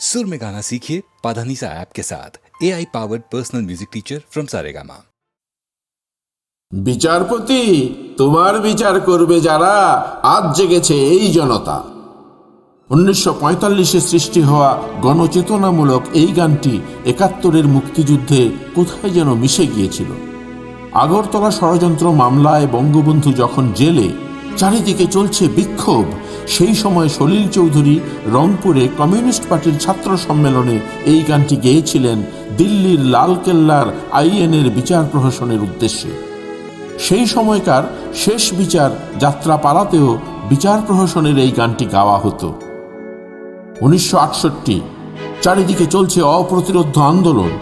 सुर में गाना सीखिए पाधानीसा ऐप के साथ AI powered personal music teacher from Saregama. বিচারপতি তোমার বিচার করবে যারা, আজ জেগেছে এই জনতা। 1945-এ সৃষ্টি হওয়া গণচেতনামূলক এই গানটি 71-এর মুক্তিযুদ্ধে কোথায় যেন মিশে গিয়েছিল। আগরতলা ষড়যন্ত্র মামলায় বঙ্গবন্ধু যখন জেলে, চারিদিকে চলছে বিক্ষোভ, সেই সময় সলিল চৌধুরী রংপুরে কমিউনিস্ট পার্টির ছাত্র সম্মেলনে এই গানটি গেয়েছিলেন দিল্লির লালকেল্লার আইএনের বিচার প্রহসনের উদ্দেশ্যে। সেই সময়কার শেষ বিচার যাত্রা পালাতেও বিচার প্রহসনের এই গানটি গাওয়া হতো। 1968 চারিদিকে চলছে অপ্রতিরোধ্য আন্দোলন।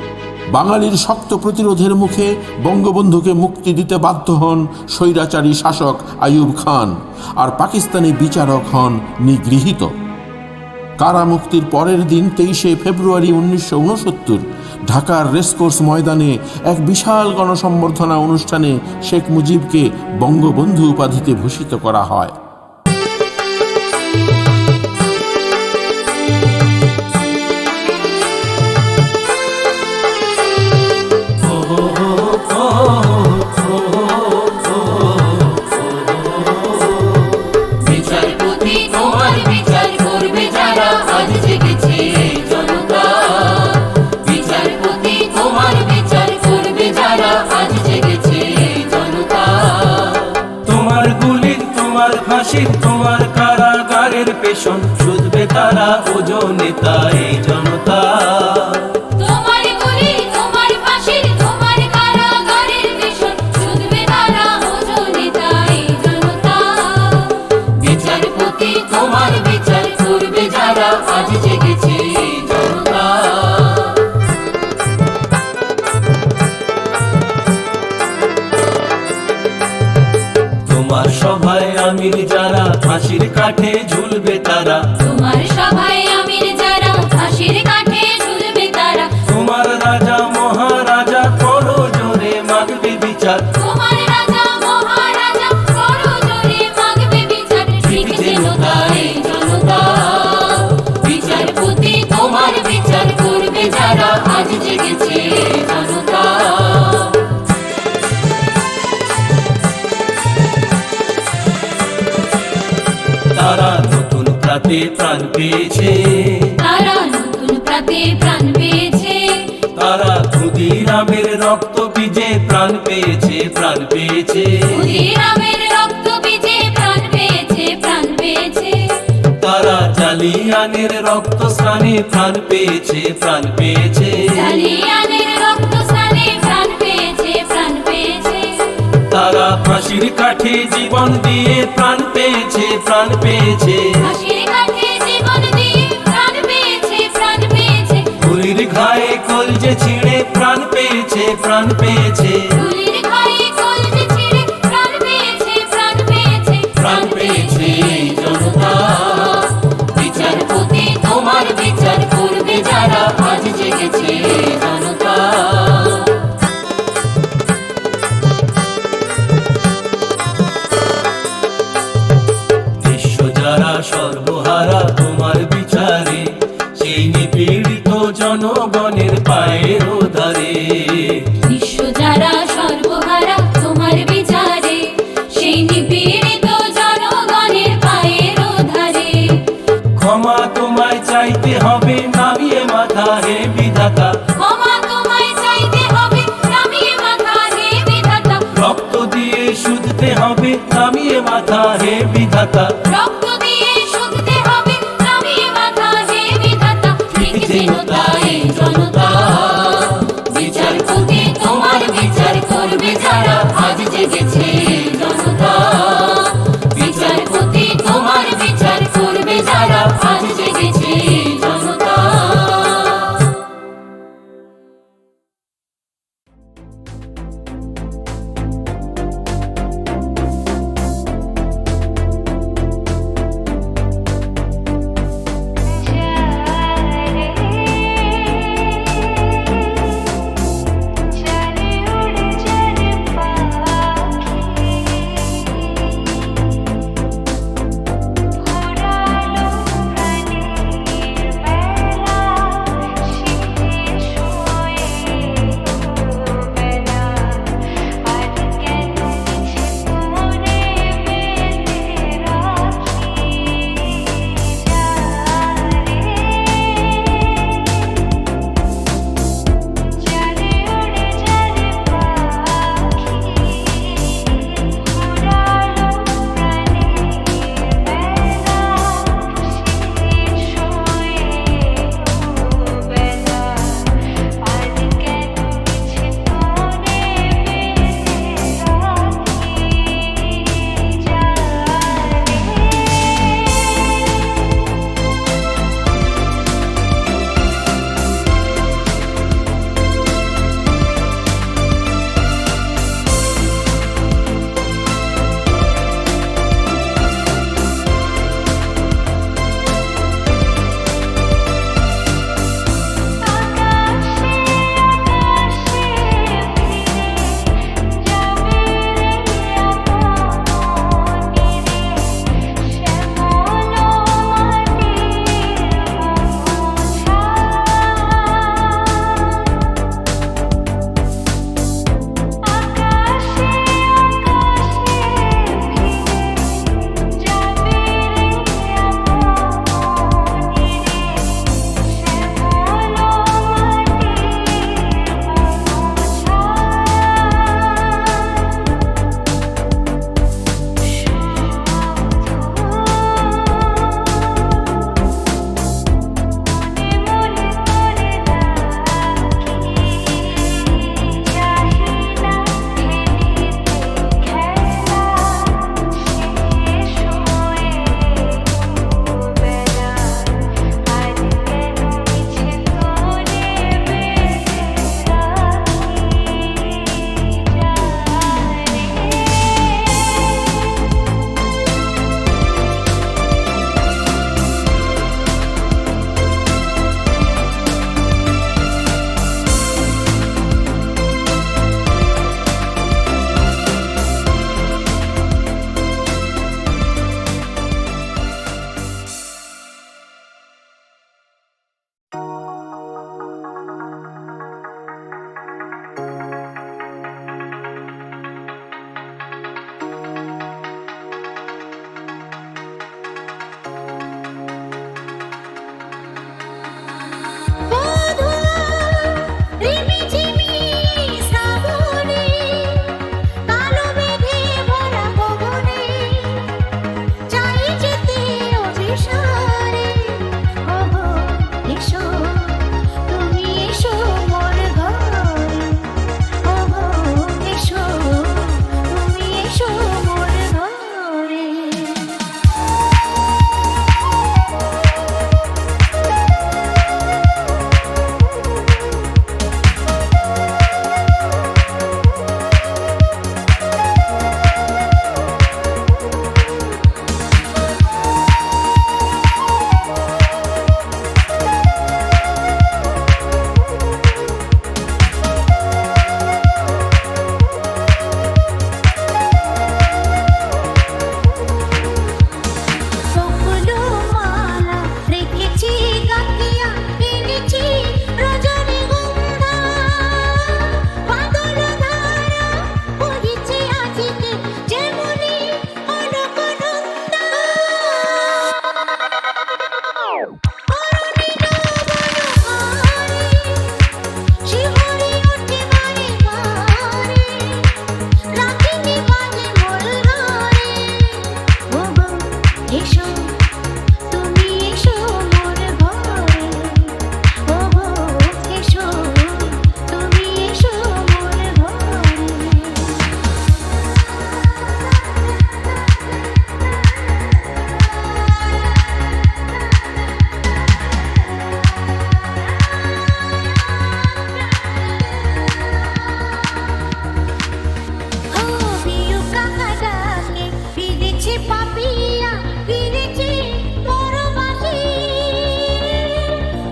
বাঙালির শক্ত প্রতিরোধের মুখে বঙ্গবন্ধুকে মুক্তি দিতে বাধ্য হন স্বৈরাচারী শাসক আইয়ুব খান, আর পাকিস্তানি বিচারক হন নিগৃহীত। কারামুক্তির পরের দিন 23শে ফেব্রুয়ারি 1969 ঢাকার রেসকোর্স ময়দানে এক বিশাল গণসম্বর্ধনা অনুষ্ঠানে শেখ মুজিবকে বঙ্গবন্ধু উপাধিতে ভূষিত করা হয়। তোমার কারাগারের পেশন শুধবে তারা ওজনে তাই জনতা। তোমার গুলি তোমার ফাঁসি তোমার কারাগারের পেশন শুধবে তারা ওজনে তাই জনতা। বিচারপতি তোমার বিচার করবে যারা, আজ জেগেছে জনতা। তোমার সভায় আমির যারা, ফাঁসির কাঠে ঝুলবে তারা। তোমার সভায় আমির যারা, ফাঁসির কাঠে ঝুলবে তারা। তোমার রাজা মহারাজা করো জোরে মাগবে বিচার। তোমার রাজা মহারাজা করো জোরে মাগবে বিচার। ঠিক যেন তাই জনতা। বিচারপতি তোমার বিচার করবে যারা, আজ জেগেছে জনতা। তারা নতুন প্রাতে প্রাণ পেয়েছে, তারা নতুন প্রাতে প্রাণ পেয়েছে। তারা ক্ষুদিরামের রক্ত বীজে প্রাণ পেয়েছে, প্রাণ পেয়েছে। ক্ষুদিরামের রক্ত বীজে প্রাণ পেয়েছে, প্রাণ পেয়েছে। তারা জালিয়ানের রক্ত স্নানে প্রাণ পেয়েছে, প্রাণ পেয়েছে। জালিয়ানের রক্ত স্নানে প্রাণ পেয়েছে, প্রাণ পেয়েছে। তারা ফাঁসির কাঠে জীবন দিয়ে প্রাণ পেয়েছে, প্রাণ পেয়েছে। ফাঁসির কাঠে জীবন দিয়ে প্রাণ পেয়েছে, প্রাণ পেয়েছে। গুলির ঘায়ে কলজে ছিঁড়ে প্রাণ পেয়েছে, প্রাণ পেয়েছে। গুলির ঘায়ে কলজে ছিঁড়ে প্রাণ পেয়েছে, প্রাণ পেয়েছে। প্রাণ পেয়েছে জনতা। বিচারপতি তোমার বিচার করবে যারা, আজ জেগেছে জনতা। যারা সর্বহারা তোমার বিচারে, সেই নিপীড়িত জনগণের পায়ের ধারে। বিশ্ব যারা সর্বহারা তোমার বিচারে, সেই নিপীড়িত জনগণের পায়ের ধারে। ক্ষমা তোমায় চাইতে হবে নামিয়ে মাথা হে বিধাতা। ক্ষমা তোমায় চাইতে হবে নামিয়ে মাথা হে বিধাতা। রক্ত দিয়ে শুধতে হবে নামিয়ে মাথা হে বিধাতা। রক্ত দিয়ে শুধতে হবে নামিয়ে মাথা হে বিধাতা। ঠিক যেন তাই জনতা। বিচারপতি তোমার বিচার করবে যারা, আজ জেগেছে জনতা। বিচারপতি তোমার বিচার করবে যারা, আজ জেগেছে জনতা।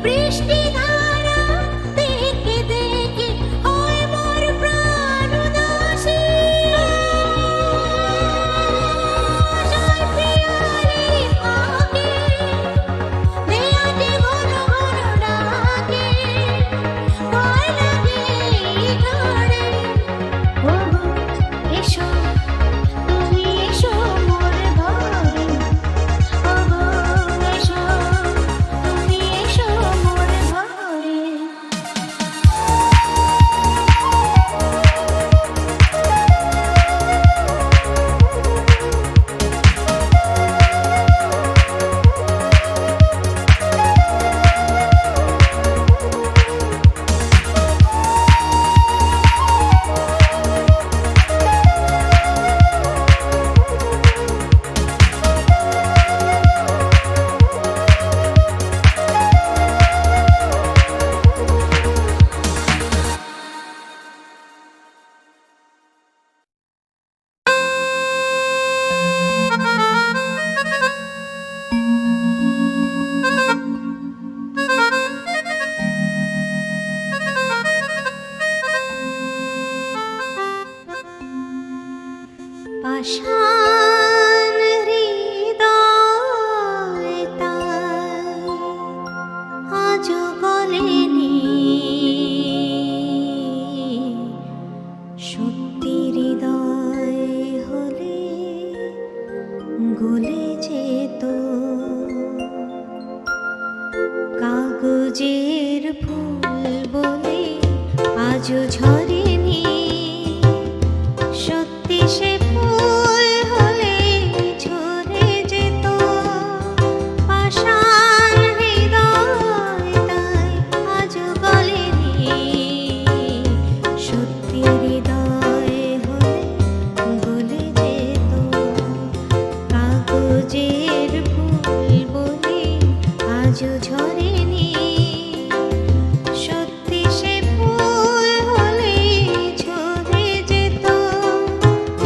বৃষ্টি ধারা দেখে দেখে হয় মোর প্রাণ উদাসী। জয় পিয়ালি থাকে দেয়াতে ঘন ঘন ডাকে, ভয় লাগে ঘরে। ও এসো তুমি এসো মোর ঘরে, ও এসো তুমি এসো মোর ঘরে। পাষাণ হৃদয় তাই আজও গলেনি, সত্যি হৃদয় হলে গলে যেত। কাগজের ফুল বলে আজও ঝরেনি, সত্যি সে ফুল হলে ঝরে যেত। পাষাণ হৃদয় তাই আজও গলেনি, সত্যি হৃদয় হলে গলে যেত। কাগজের ফুল বলে আজও ঝরেনি, সত্যি সে ফুল হলে ঝরে যেত।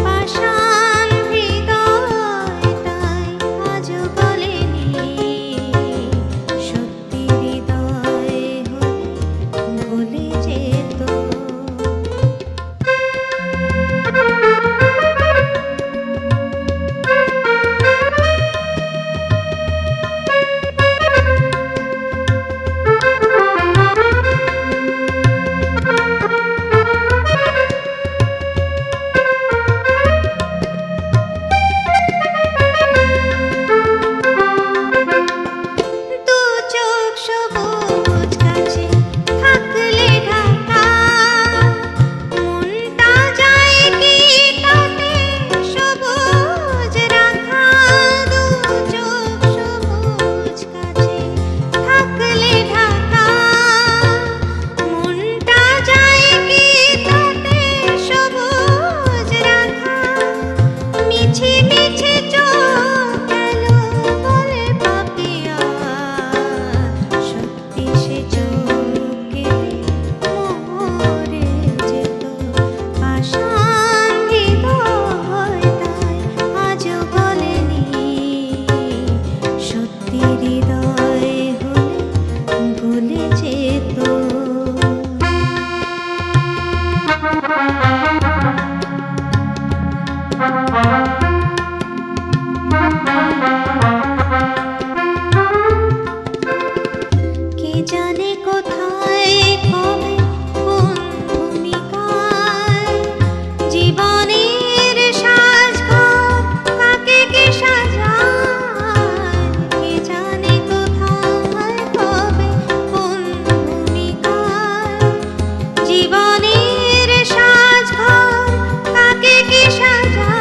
পাষাণ হৃদয় তাই আজও গলেনি, সত্যি হৃদয় হলে গলে যেত। দু চোখ সবুজ গাছে থাকলে ঢাকা, মনটা যায় কি তাতে সবুজ রাখা। দু চোখ সবুজ গাছে থাকলে ঢাকা, মনটা যায় কি তাতে সবুজ রাখা। মিছে মিছে চোখ গেল বলে পাপিয়া, সত্যি সে চোখ গেলে মরে যেত। পাষাণ হৃদয় তাই আজও গলেনি, সত্যি হৃদয় হলে গলে যেত। কে জানে কোথায় কবে কোন ভূমিকায় জীবনের সাজঘর কাকে কে সাজায়। কে জানে কোথায় কবে কোন ভূমিকায় জীবনের সাজঘর কাকে কে সাজায়,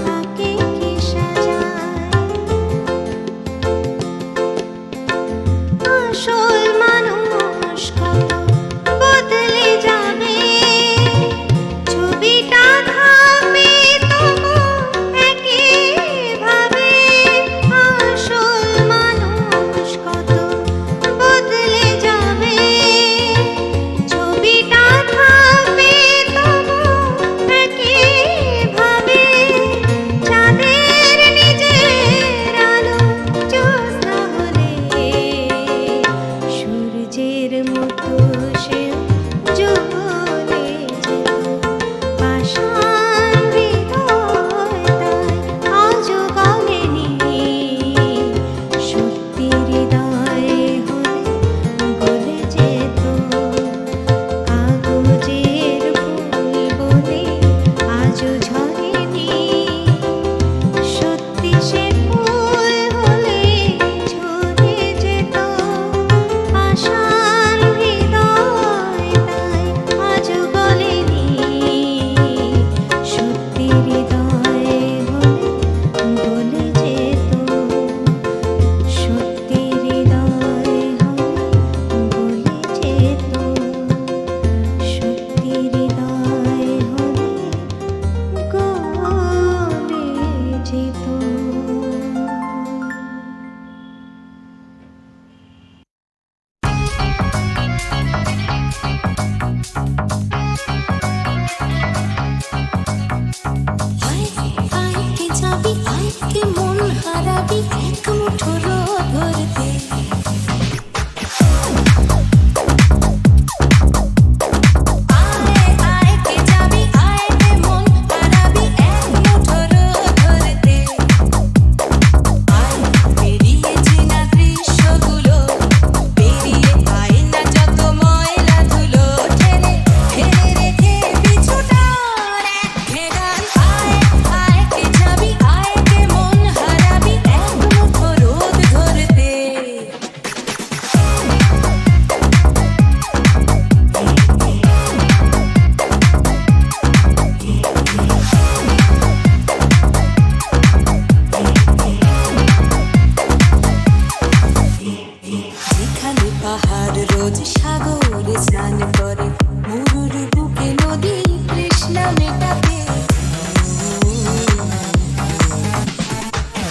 কাকে কে সাজায়। আসল মুঠো রোদ ধরতে। আয় আয় কে যাবি আয় রে মন হারাবি এক মুঠো রোদ ধরতে। আয় পেরিয়ে চেনা দৃশ্যগুলো, পেরিয়ে আয় না যত ময়লা ধুলো, ঠেলে ঠেলে রেখে পিছুটা রেখে গান। আয় আয় কে যাবি আয় কে মন হারাবি এক মুঠো রোদ ধরতে। যেখানে পাহাড় রোজ সাগরে স্নান করে, মরুর বুকে নদী তৃষ্ণা মেটাতে।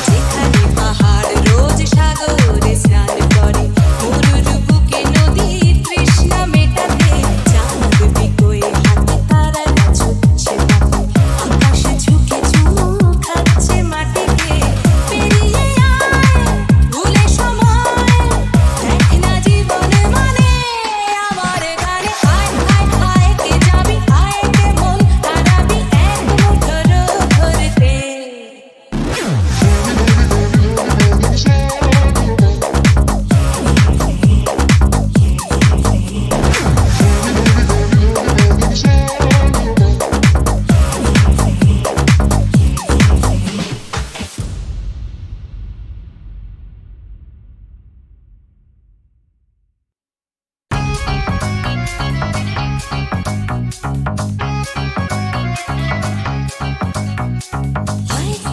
যেখানে পাহাড় রোজ সাগরে স্নান করে, মরুর বুকে নদী তৃষ্ণা মেটাতে। চাঁদ বিকোয়ে হাতে তারারা ছুটছে পথে, আকাশে ঝুঁকে চুমু খাচ্ছে মাটিকে। পেরিয়ে আয় ভুলে সময়, দেখ না জীবন মানে আমার গানে। আয় আয় আয় কে যাবি আয় কে মন হারাবি এক মুঠো রোদ ধরতে।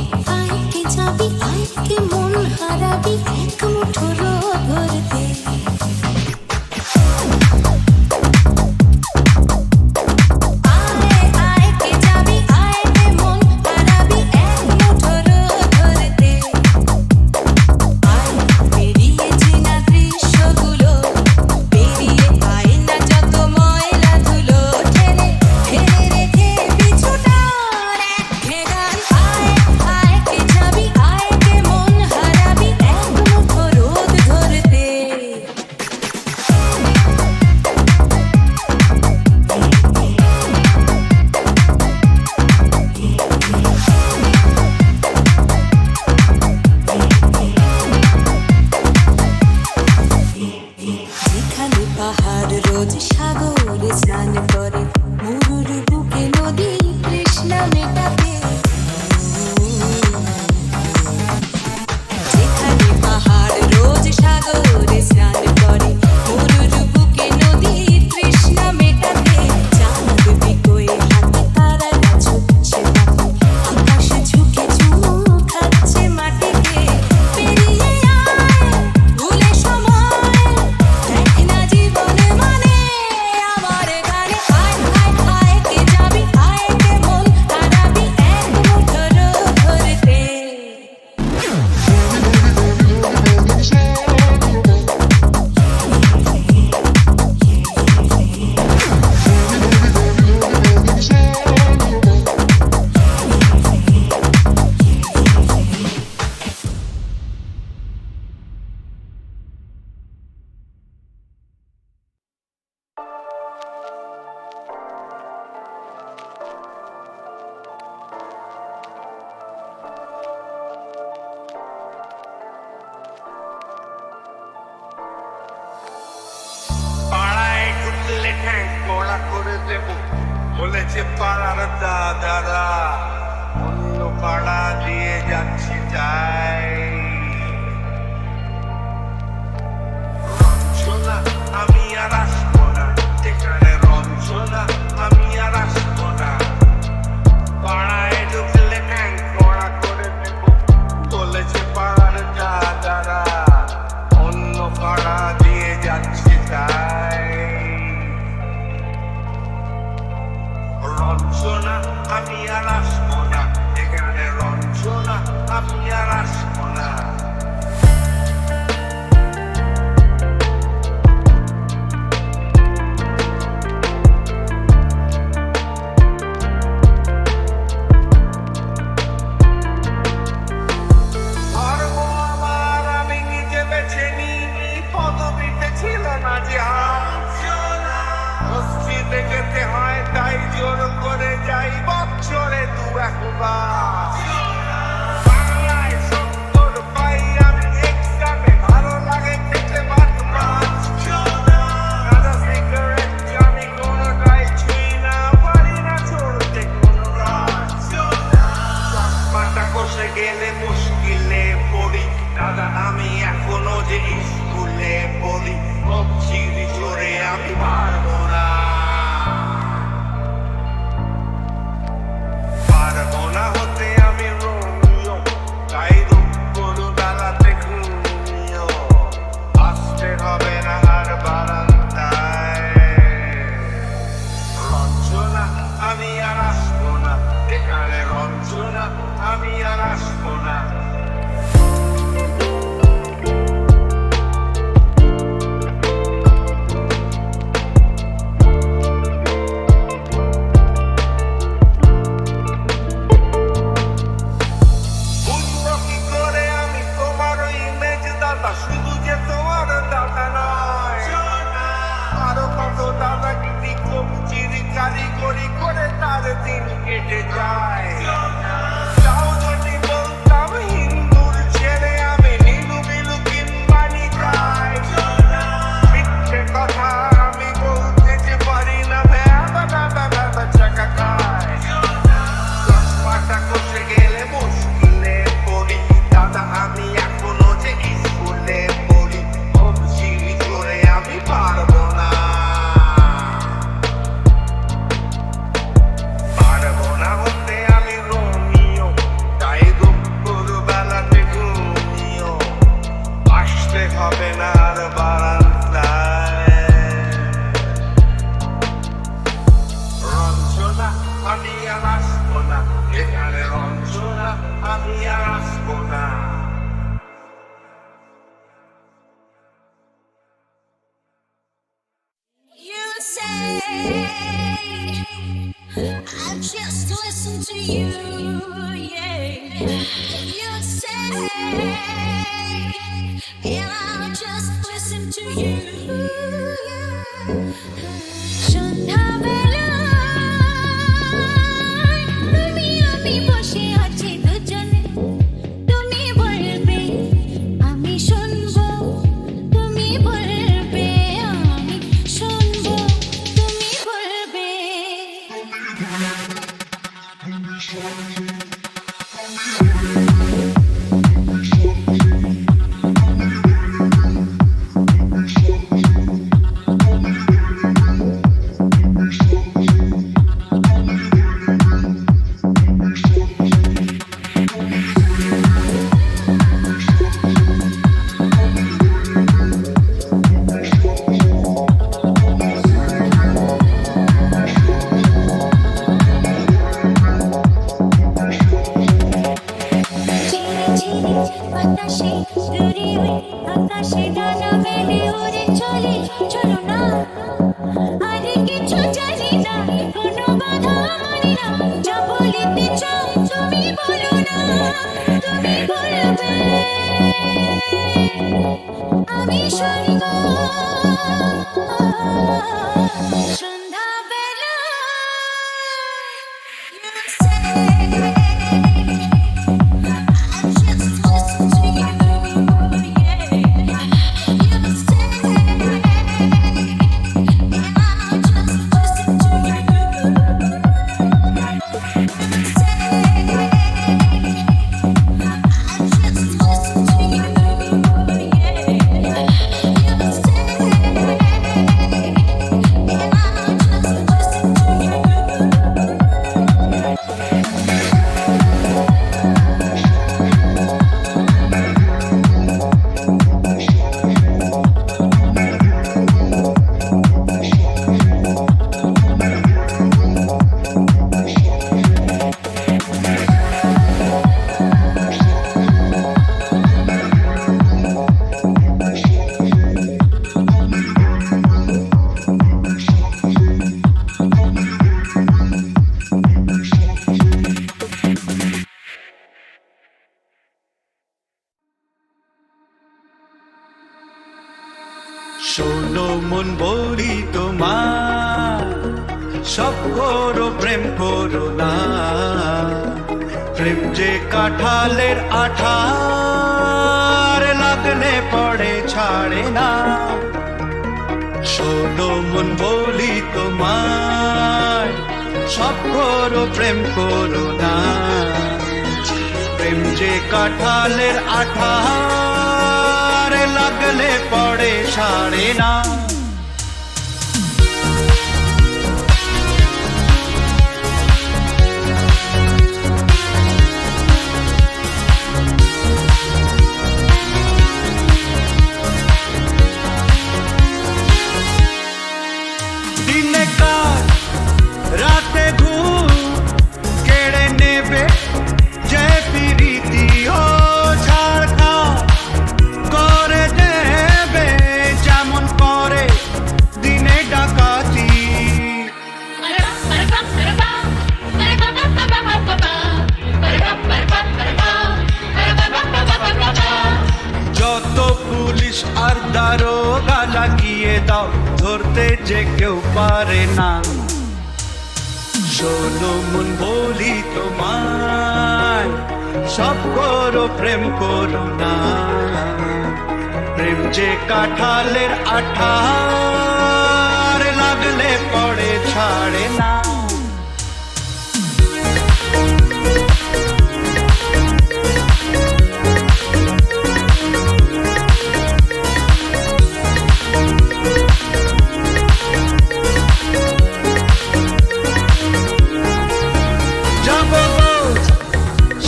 আয় আয় কে যাবি আয় কে মন হারাবি এক মুঠো রোদ ধরতে। আয় আয় কে যাবি আয় কে মন হারাবি এক মুঠো রোদ ধরতে। আয় পেরিয়ে চেনা দৃশ্যগুলো, পেরিয়ে আয় না যত ময়লা ধুলো, ঠেলে ঠেলে রেখে পিছুটা রেখে গান। আয় আয় কে যাবি আয় কে মন হারাবি এক মুঠো রোদ ধরতে। যেখানে পাহাড় রোজ সাগরে স্নান করে, মরুর বুকে নদী তৃষ্ণা মেটাতে। যেখানে পাহাড় রোজ সাগরে স্নান করে, মরুর বুকে নদী তৃষ্ণা মেটাতে। চাঁদ বিকোয়ে হাতে তারারা ছুটছে পথে, আকাশে ঝুঁকে চুমু খাচ্ছে মাটিকে। পেরিয়ে আয় ভুলে সময়, দেখ না জীবন মানে আমার গানে। আয় আয় আয় কে যাবি আয় কে মন হারাবি এক মুঠো রোদ ধরতে। পাড়ায় ঢুকলে ঠ্যাং কড়া করে দেব বলেছে পাড়ার দাদারা, অন্য পাড়া দিয়ে যাচ্ছি তাই। রঞ্জনা আমি আর আসবো না, এখানে রঞ্জনা আমি আর আসবো না। পাড়ায় ঢুকলে ঠ্যাং কড়া করে দেব বলেছে পাড়ার দাদারা, অন্য পাড়া দিয়ে যাচ্ছি তাই। রঞ্জনা আমি আর আসবো না, এখানে রঞ্জনা আমি আর আসবো না। ধর্ম আমার চলতে যেতে হয় তাই জোর করে যাই বছরে দু একবার বাংলায় 70 পাই আমি এক্সামে ভালো লাগে খেতে ভাত মাছ গাঁজা সিগারেট আমি কোনোটাই ছুঁই না পারি না চলতে কোনো রাত চশমাটা কষে গেলে মুশকিলে পড়ি দাদা আমি এখনো যে স্কুলে পড়ি চিড়ি চড়ে আমি পারবো না পারবো না হতে আমি রোমিও তাই দুঃখ বেলাতে ঘুমিও আসতে হবে না আর বারান্দায় রঞ্জনা আমি আর আসবো না এখানে রঞ্জনা আমি আর আসবো না বুঝবো কি করে আমি তোমার ইমেজ দাদা শুধু যে তোমার দাদা নয় আরো কত দাদাগিরি কবচিরি কারিগরি করে তার দিন কেটে যায় তাও যদি বলতাম হিন্দুর ছেড়ে আমি নীলু বিলু কিম্বানি যাই মিথ্যে কথা আমি বলতে যে পারি না ভ্যাবা ভ্যাবা ভ্যাবা চাকা খায় চশমাটা কষে গেলে মুশকিলে পড়ি দাদা আমি এখনো যে স্কুলে পড়ি চিড়ি চড়ে আমি পারবো না পারবো না হতে আমি রোমিও তাই দুপুর বেলাতে ঘুমিও আসতে হবে না আর বারান্দায় রঞ্জনা আমি আর আসবো না এখানে রঞ্জনা আমি আর আসবো না You say I just listen to you, yeah. You say and I'll just listen to you. সন্ধ্যাবেলায় তুমি আমি বসে আছি দুজনে তুমি বলবে আমি শুনবো তুমি বলবে আমি শুনবো তুমি বলবে ঝিরি ঝিরি বাতাসে দূরে ওই আকাশে ডানা মেলে উড়ে চলে চলো না আর কিছু জানি না কোনো বাধা মানি না যা বলিতে চাও তুমি বলো না তুমি বলবে আমি শুনবো সন্ধ্যাবেলা You say I just listen to you, yeah. You say and I'll just listen to you. You say I just listen to you, yeah. You say and শোনো মন বলি তোমার সব করো প্রেম করো না, প্রেম যে কাঁঠালের আঠার লাগলে পড়ে ছাড়ে না। শোনো মন বলি তোমায়, সব করো প্রেম করো না, প্রেম যে কাঁঠালের আঠার লাগলে পড়ে ছাড়ে না। দিনে কাজ রাতে ঘুম কেড়ে নেবে যে প্রীতি ও ছাড়খাড় করে দেবে যেমন করে দিনে ডাকাতি। যত পুলিশ আর দারোগা লাগিয়ে দাও, ধরতে যে কেউ পারে না। শোনো মন বলি তোমায়, সব করো প্রেম করো না, প্রেম যে কাঁঠালের আঠার লাগলে পড়ে ছাড়ে না।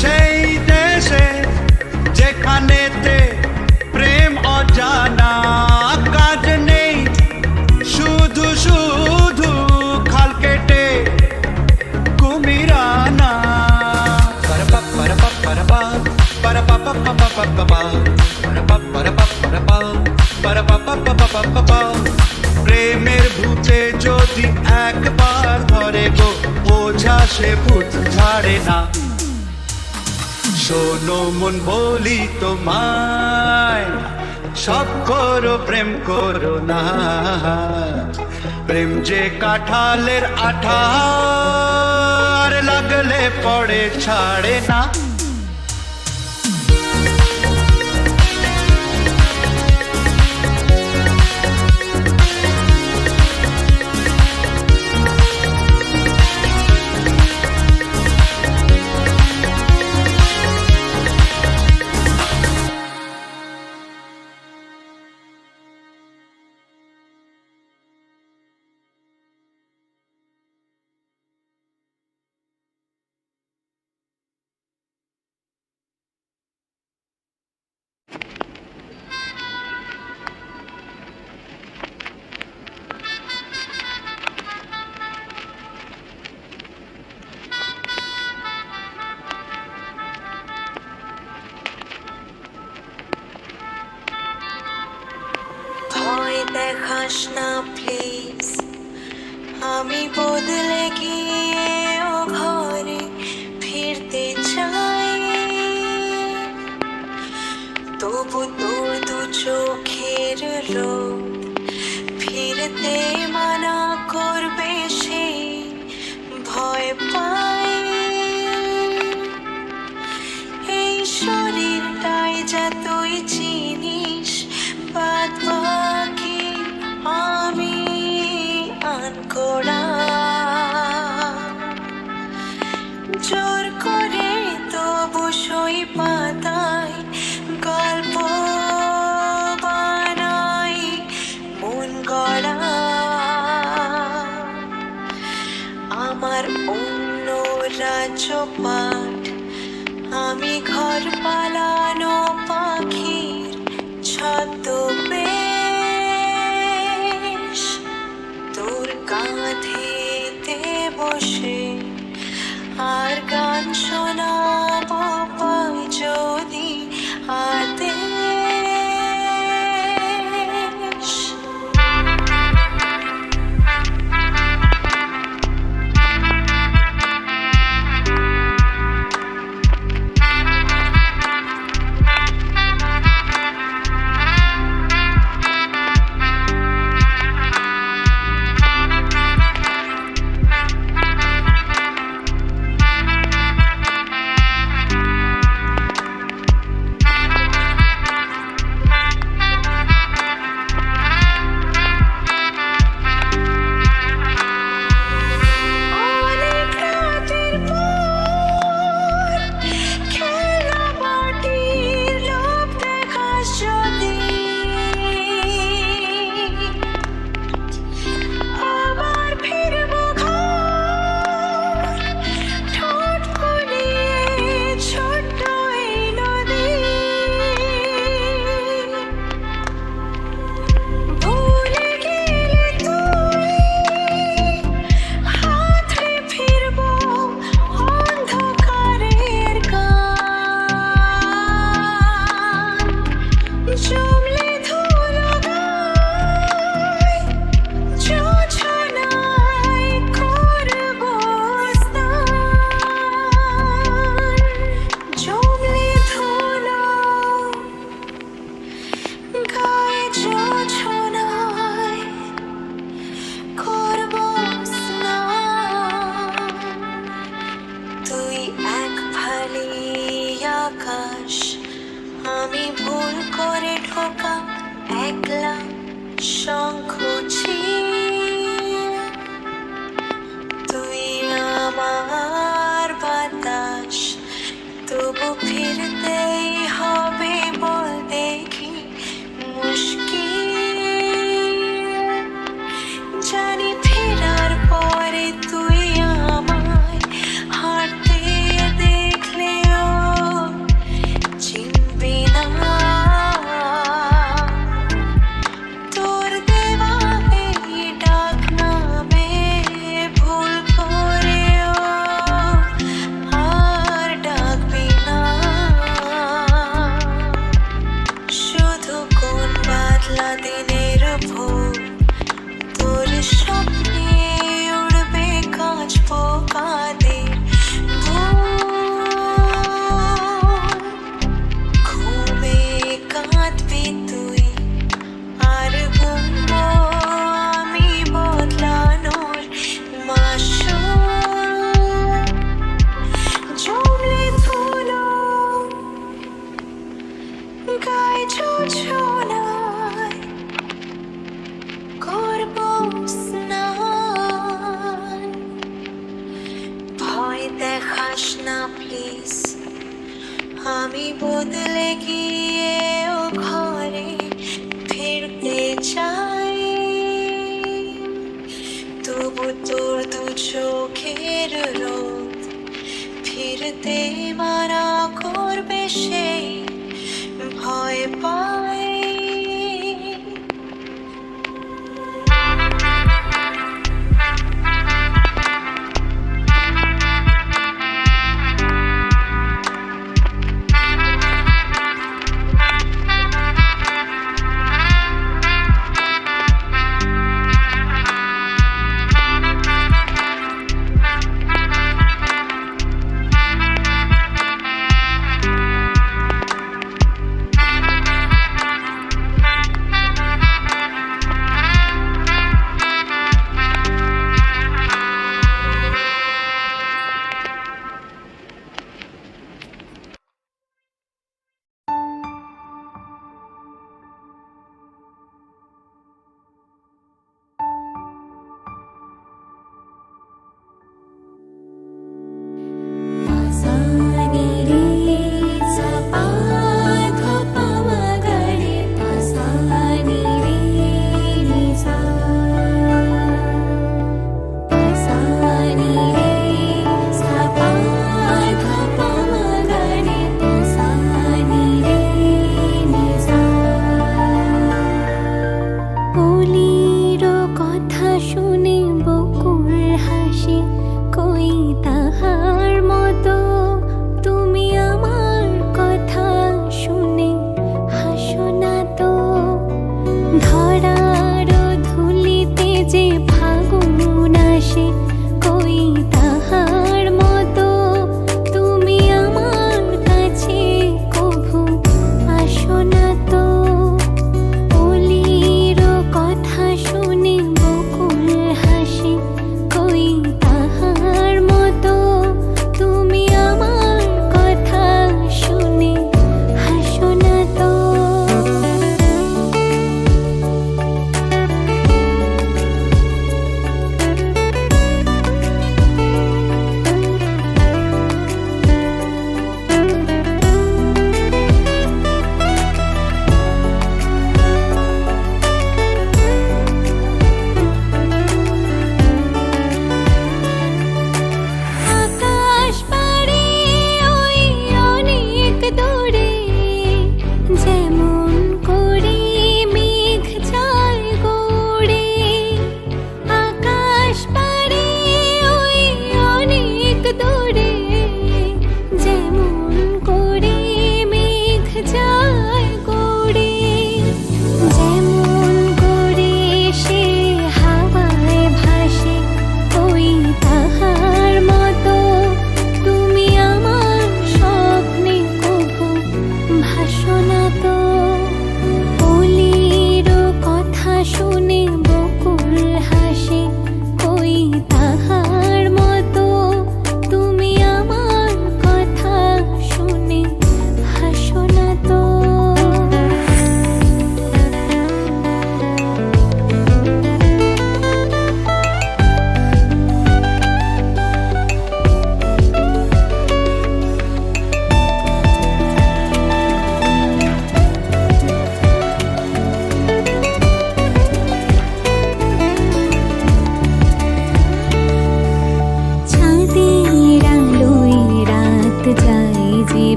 সেই দেশে যেখানেতে প্রেম অজানা, কাজ নেই শুধু শুধু খাল কেটে কুমিরানা। প্রেমের ভূতে যদি একবার ধরে গো, বোঝা সে ভূত ছাড়ে না। শোনো মন বলি তোমায়, সব করো প্রেম করো না, প্রেম যে কাঁঠালের আঠার লাগলে পড়ে ছাড়ে না। ভয় দেখাস না প্লিজ, আমি বদলে গিয়ে ও ঘরে ফিরতে চাই। তবু তোর দু চোখের রোদ ফিরতে মানা করবে সে ভয় পাই। এই শরীরটাই যা তুই চিনিস, বাদ বাকি আমি আনকোড়া। জোর করে তবু সই পাতায় গল্প বানাই মন গড়া। আমার অন্য রাজ্য পাঠ, আমি ঘর পালানো পাখির ছদ্মবেশ। তোর কাঁধেতে বসে আর গান শোনাবো পাই যদি আদেশ। শঙ্খছি তুই আমার বাতাস, তবু ফিরতেই হবে বল দেখি মুশকিল। জানি ফেরার পরে তুই আমায় হাঁটতে দেখলেও চিনবি না। তোর দেওয়া এই ডাক নামে ভুল করেও আর ডাকবি না। শুধু কোন বাদলা দিনের ভোর তোর স্বপ্নে উড়বে কাঁচ পোকাদের ঘুমে কাঁদবি তুই আর ঘুমবো আমি বদলানোর মাসুল। জমলে ধুলো গায়ে ছোছনায় করবো স্নান। ভয় দেখাস না প্লিজ, আমি বদলে গিয়েও ঘরে ফিরতে চাই। তবু তোর দু চোখের রোদ ফিরতে মারা করবে সেই ভয় পাই। বলির কথা শুনে